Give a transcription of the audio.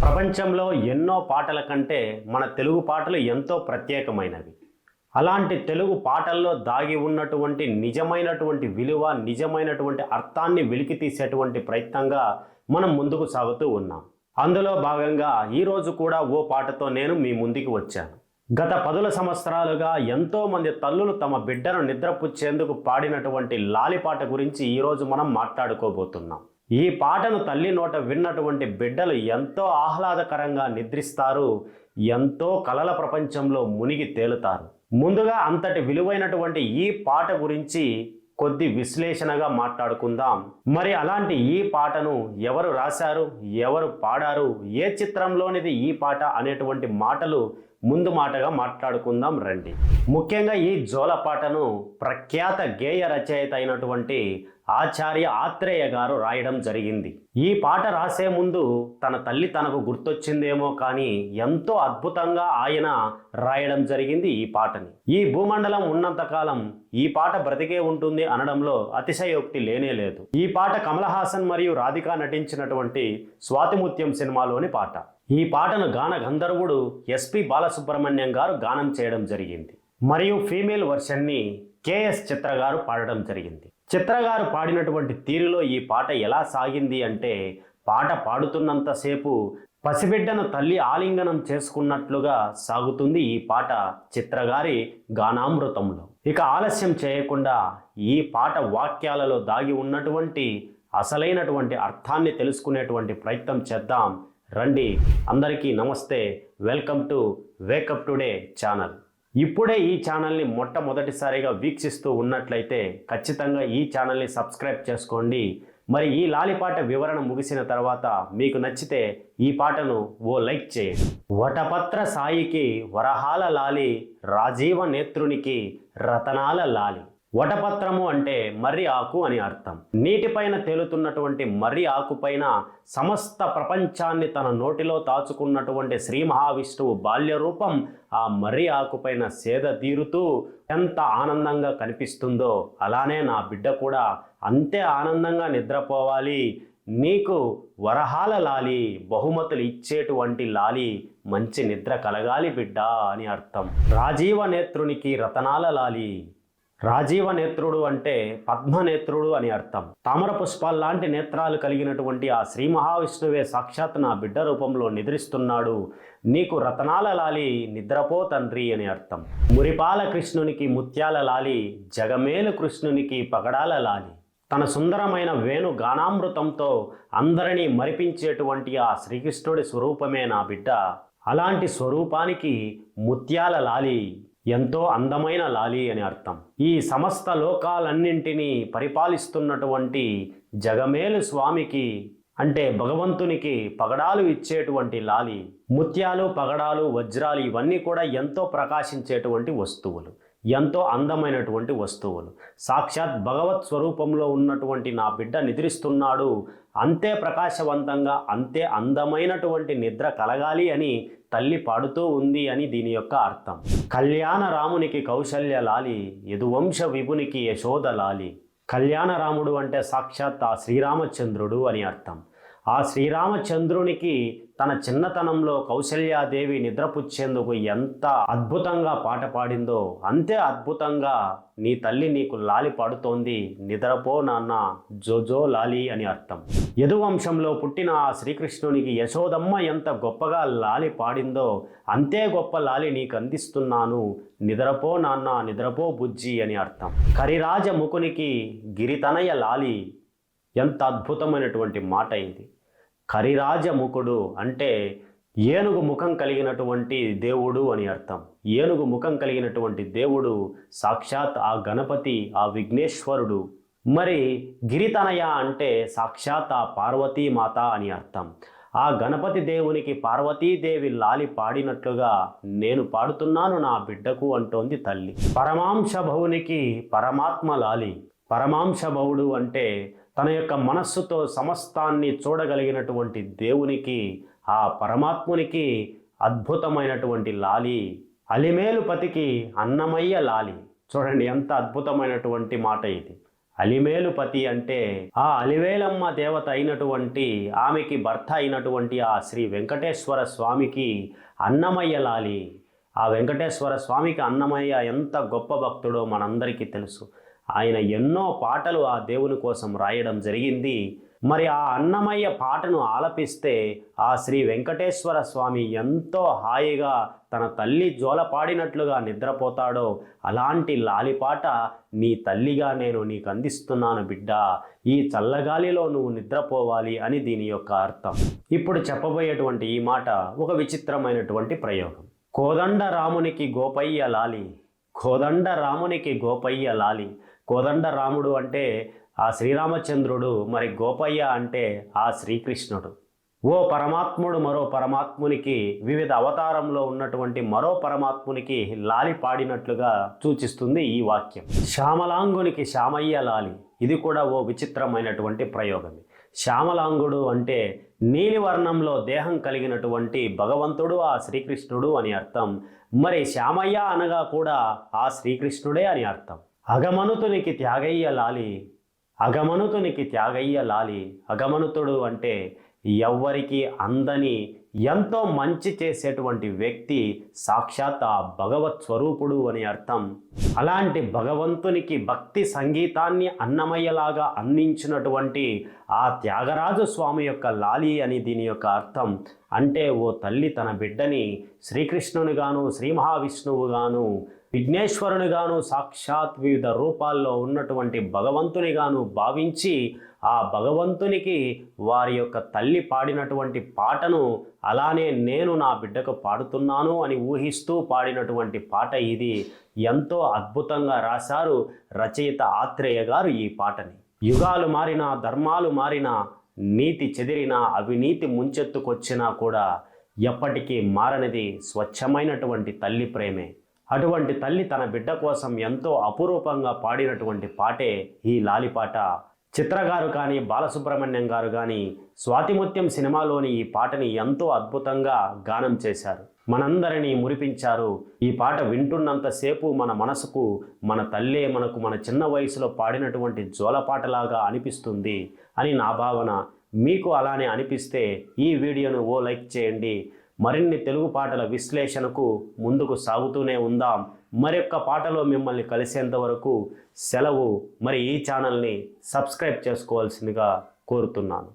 ప్రపంచంలో ఎన్నో పాటల కంటే మన తెలుగు పాటలు ఎంతో ప్రత్యేకమైనవి. అలాంటి తెలుగు పాటల్లో దాగి ఉన్నటువంటి నిజమైనటువంటి విలువ, నిజమైనటువంటి అర్థాన్ని వెలికి తీసేటువంటి ప్రయత్నంగా మనం ముందుకు సాగుతూ ఉన్నాం. అందులో భాగంగా ఈరోజు కూడా ఓ పాటతో నేను మీ ముందుకు వచ్చాను. గత 10 సంవత్సరాలుగా ఎంతోమంది తల్లులు తమ బిడ్డను నిద్రపుచ్చేందుకు పాడినటువంటి లాలిపాట గురించి ఈరోజు మనం మాట్లాడుకోబోతున్నాం. ఈ పాటను తల్లి నోట విన్నటువంటి బిడ్డలు ఎంతో ఆహ్లాదకరంగా నిద్రిస్తారు, ఎంతో కలల ప్రపంచంలో మునిగి తేలుతారు. ముందుగా అంతటి విలువైనటువంటి ఈ పాట గురించి కొద్ది విశ్లేషణగా మాట్లాడుకుందాం. మరి అలాంటి ఈ పాటను ఎవరు రాశారు, ఎవరు పాడారు, ఏ చిత్రంలోనిది ఈ పాట అనేటువంటి మాటలు ముందు మాటగా మాట్లాడుకుందాం రండి. ముఖ్యంగా ఈ జోల పాటను ప్రఖ్యాత గేయ రచయిత అయినటువంటి ఆచార్య ఆత్రేయ గారు రాయడం జరిగింది. ఈ పాట రాసే ముందు తన తల్లి తనకు గుర్తొచ్చిందేమో కానీ ఎంతో అద్భుతంగా ఆయన రాయడం జరిగింది ఈ పాటని. ఈ భూమండలం ఉన్నంతకాలం ఈ పాట బ్రతికే ఉంటుంది అనడంలో అతిశయోక్తి లేనే లేదు. ఈ పాట కమల్ హాసన్ మరియు రాధిక నటించినటువంటి స్వాతిముత్యం సినిమాలోని పాట. ఈ పాటను గాన గంధర్వుడు ఎస్పి బాలసుబ్రహ్మణ్యం గారు గానం చేయడం జరిగింది మరియు ఫీమేల్ వర్షన్ని కేఎస్ చిత్ర గారు పాడడం జరిగింది. చిత్ర గారు పాడినటువంటి తీరులో ఈ పాట ఎలా సాగింది అంటే, పాట పాడుతున్నంతసేపు పసిబిడ్డను తల్లి ఆలింగనం చేసుకున్నట్లుగా సాగుతుంది ఈ పాట చిత్రగారి గానామృతంలో. ఇక ఆలస్యం చేయకుండా ఈ పాట వాక్యాలలో దాగి ఉన్నటువంటి అసలైనటువంటి అర్థాన్ని తెలుసుకునేటువంటి ప్రయత్నం చేద్దాం రండి. అందరికీ నమస్తే, welcome to wake up today channel. ఇప్పుడే ఈ ఛానల్ని మొట్టమొదటిసారిగా వీక్షిస్తూ ఉన్నట్లయితే ఖచ్చితంగా ఈ ఛానల్ని సబ్స్క్రైబ్ చేసుకోండి. మరి ఈ లాలిపాట వివరణ ముగిసిన తర్వాత మీకు నచ్చితే ఈ పాటను ఓ లైక్ చేయండి. వటపత్ర సాయికి వరహాల లాలి, రాజీవ నేత్రునికి రతనాల లాలి. వటపత్రము అంటే మర్రి ఆకు అని అర్థం. నీటిపైన తేలుతున్నటువంటి మర్రి ఆకుపైన సమస్త ప్రపంచాన్ని తన నోటిలో దాచుకున్నటువంటి శ్రీ మహావిష్ణువు బాల్య రూపం ఆ మర్రి ఆకుపైన సేద తీరుతూ ఎంత ఆనందంగా కనిపిస్తుందో, అలానే నా బిడ్డ కూడా అంతే ఆనందంగా నిద్రపోవాలి, నీకు వరహాల లాలి, బహుమతులు ఇచ్చేటువంటి లాలి, మంచి నిద్ర కలగాలి బిడ్డ అని అర్థం. రాజీవ నేత్రునికి రతనాల లాలి. రాజీవ నేత్రుడు అంటే పద్మనేత్రుడు అని అర్థం. తామర పుష్పాల్లాంటి నేత్రాలు కలిగినటువంటి ఆ శ్రీ మహావిష్ణువే సాక్షాత్ నా బిడ్డ రూపంలో నిద్రిస్తున్నాడు, నీకు రతనాల లాలి, నిద్రపో తండ్రి అని అర్థం. మురిపాల కృష్ణునికి ముత్యాల లాలి, జగమేలు కృష్ణునికి పగడాల లాలి. తన సుందరమైన వేణు గానామృతంతో అందరినీ మరిపించేటువంటి ఆ శ్రీకృష్ణుడి స్వరూపమే నా బిడ్డ. అలాంటి స్వరూపానికి ముత్యాల లాలి, ఎంతో అందమైన లాలి అని అర్థం. ఈ సమస్త లోకాలన్నింటినీ పరిపాలిస్తున్నటువంటి జగమేలు స్వామికి అంటే భగవంతునికి పగడాలు ఇచ్చేటువంటి లాలి. ముత్యాలు, పగడాలు, వజ్రాలు ఇవన్నీ కూడా ఎంతో ప్రకాశించేటువంటి వస్తువులు, ఎంతో అందమైనటువంటి వస్తువులు. సాక్షాత్ భగవత్ స్వరూపంలో ఉన్నటువంటి నా బిడ్డ నిద్రిస్తున్నాడు, అంతే ప్రకాశవంతంగా, అంతే అందమైనటువంటి నిద్ర కలగాలి అని తల్లి పాడుతూ ఉంది అని దీని యొక్క అర్థం. కళ్యాణ రామునికి కౌశల్య లాలి, యదువంశ విభునికి యశోద లాలి. కళ్యాణ రాముడు అంటే సాక్షాత్ ఆ శ్రీరామచంద్రుడు అని అర్థం. ఆ శ్రీరామచంద్రునికి తన చిన్నతనంలో కౌశల్యాదేవి నిద్రపుచ్చేందుకు ఎంత అద్భుతంగా పాట పాడిందో, అంతే అద్భుతంగా నీ తల్లి నీకు లాలి పాడుతోంది, నిద్రపో నాన్న జోజో లాలి అని అర్థం. యదువంశంలో పుట్టిన ఆ శ్రీకృష్ణునికి యశోదమ్మ ఎంత గొప్పగా లాలి పాడిందో, అంతే గొప్ప లాలి నీకు అందిస్తున్నాను, నిద్రపో నాన్న నిద్రపో బుజ్జి అని అర్థం. కరిరాజ ముకునికి గిరితనయ లాలి. ఎంత అద్భుతమైనటువంటి మాట ఇది. కరిరాజముఖుడు అంటే ఏనుగు ముఖం కలిగినటువంటి దేవుడు అని అర్థం. ఏనుగు ముఖం కలిగినటువంటి దేవుడు సాక్షాత్ ఆ గణపతి, ఆ విఘ్నేశ్వరుడు. మరి గిరితనయ అంటే సాక్షాత్ ఆ పార్వతీమాత అని అర్థం. ఆ గణపతి దేవునికి పార్వతీదేవి లాలి పాడినట్లుగా నేను పాడుతున్నాను నా బిడ్డకు అంటోంది తల్లి. పరమాంశ భవునికి పరమాత్మ లాలి. పరమాంశ భవుడు అంటే తన యొక్క మనస్సుతో సమస్తాన్ని చూడగలిగినటువంటి దేవునికి, ఆ పరమాత్మునికి అద్భుతమైనటువంటి లాలి. అలిమేలు పతికి అన్నమయ్య లాలి. చూడండి ఎంత అద్భుతమైనటువంటి మాట ఇది. అలిమేలుపతి అంటే ఆ అలివేలమ్మ దేవత అయినటువంటి ఆమెకి భర్త అయినటువంటి ఆ శ్రీ వెంకటేశ్వర స్వామికి అన్నమయ్య లాలి. ఆ వెంకటేశ్వర స్వామికి అన్నమయ్య ఎంత గొప్ప భక్తుడో మనందరికీ తెలుసు. ఆయన ఎన్నో పాటలు ఆ దేవుని కోసం రాయడం జరిగింది. మరి ఆ అన్నమయ్య పాటను ఆలపిస్తే ఆ శ్రీ వెంకటేశ్వర స్వామి ఎంతో హాయిగా తన తల్లి జోలపాడినట్లుగా నిద్రపోతాడో అలాంటి లాలిపాట నీ తల్లిగా నేను నీకు అందిస్తున్నాను బిడ్డ, ఈ చల్లగాలిలో నువ్వు నిద్రపోవాలి అని దీని యొక్క అర్థం. ఇప్పుడు చెప్పబోయేటువంటి ఈ మాట ఒక విచిత్రమైనటువంటి ప్రయోగం. కోదండ రామునికి గోపయ్య లాలి, కోదండ రామునికి గోపయ్య లాలి. కోదండ రాముడు అంటే ఆ శ్రీరామచంద్రుడు, మరి గోపయ్య అంటే ఆ శ్రీకృష్ణుడు. ఓ పరమాత్ముడు మరో పరమాత్మునికి వివిధ అవతారంలో ఉన్నటువంటి మరో పరమాత్మునికి లాలి పాడినట్లుగా సూచిస్తుంది ఈ వాక్యం. శ్యామలాంగునికి శ్యామయ్య లాలి, ఇది కూడా ఓ విచిత్రమైనటువంటి ప్రయోగమే. శ్యామలాంగుడు అంటే నీలివర్ణంలో దేహం కలిగినటువంటి భగవంతుడు ఆ శ్రీకృష్ణుడు అని అర్థం. మరి శ్యామయ్య అనగా కూడా ఆ శ్రీకృష్ణుడే అని అర్థం. అగమనుతునికి త్యాగయ్య లాలి, అగమనుతునికి త్యాగయ్య లాలి. అగమనుతుడు అంటే ఎవ్వరికి అందని ఎంతో మంచి చేసేటువంటి వ్యక్తి, సాక్షాత్ ఆ భగవత్ స్వరూపుడు అని అర్థం. అలాంటి భగవంతునికి భక్తి సంగీతాన్ని అన్నమయ్యలాగా అందించినటువంటి ఆ త్యాగరాజు స్వామి యొక్క లాలి అని దీని యొక్క అర్థం. అంటే ఓ తల్లి తన బిడ్డని శ్రీకృష్ణునిగాను శ్రీ మహావిష్ణువుగాను విఘ్నేశ్వరునిగాను సాక్షాత్ వివిధ రూపాల్లో ఉన్నటువంటి భగవంతునిగాను భావించి ఆ భగవంతునికి వారి యొక్క తల్లి పాడినటువంటి పాటను అలానే నేను నా బిడ్డకు పాడుతున్నాను అని ఊహిస్తూ పాడినటువంటి పాట ఇది. ఎంతో అద్భుతంగా రాశారు రచయిత ఆత్రేయ గారు ఈ పాటని. యుగాలు మారినా, ధర్మాలు మారినా, నీతి చెదిరినా, అవినీతి ముంచెత్తుకొచ్చినా కూడా ఎప్పటికీ మారనిది స్వచ్ఛమైనటువంటి తల్లి ప్రేమే. అటువంటి తల్లి తన బిడ్డ కోసం ఎంతో అపురూపంగా పాడినటువంటి పాటే ఈ లాలిపాట. చిత్ర గారు కానీ బాలసుబ్రహ్మణ్యం గారు కానీ స్వాతిముత్యం సినిమాలోని ఈ పాటని ఎంతో అద్భుతంగా గానం చేశారు, మనందరినీ మురిపించారు. ఈ పాట వింటున్నంతసేపు మన మనసుకు మన తల్లే మనకు మన చిన్న వయసులో పాడినటువంటి జోలపాటలాగా అనిపిస్తుంది అని నా భావన. మీకు అలానే అనిపిస్తే ఈ వీడియోను ఓ లైక్ చేయండి. మరిన్ని తెలుగు పాటల విశ్లేషణకు ముందుకు సాగుతూనే ఉందాం. మరొక్క పాటలో మిమ్మల్ని కలిసేంత వరకు సెలవు. మరి ఈ ఛానల్ని సబ్స్క్రైబ్ చేసుకోవాల్సిందిగా కోరుతున్నాను.